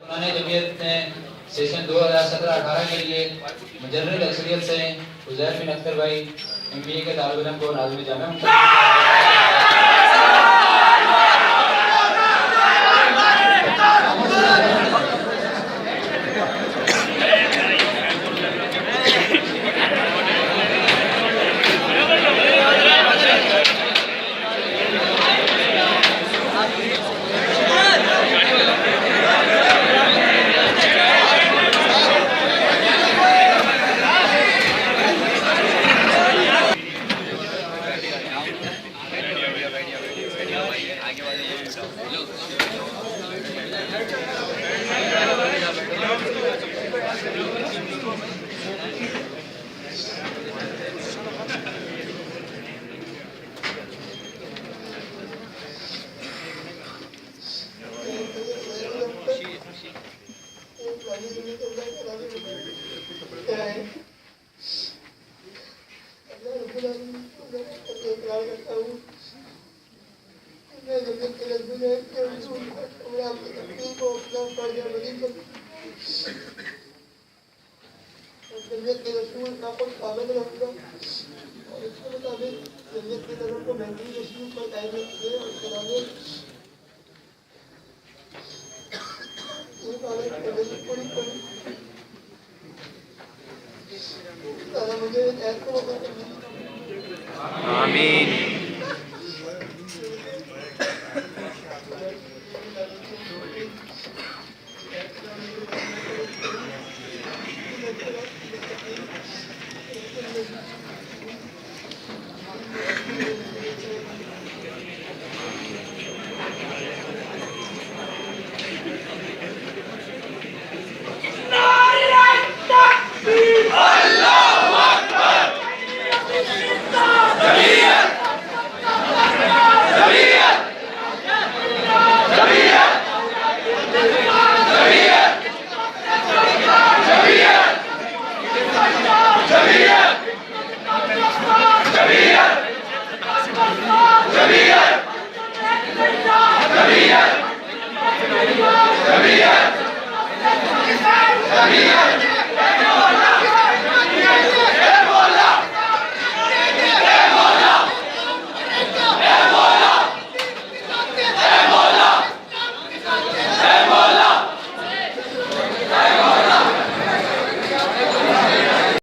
उन्होंने जमीयत ने सेशन 2017-18 के लिए मुजर्रिद अक्सरियत से उज़ैर बिन अख्तर भाई एमबीए के तालिब इल्म को नाज़िम जामिया जमीयत के रसूल का खुद काबिल रहूँगा और इसके मुताबिक जमीयत के लोगों को महंगी रसूल पर कायम किए और चलाने ये बात पूरी करी तारा मुझे ऐसा मौका आमीन। Jamia!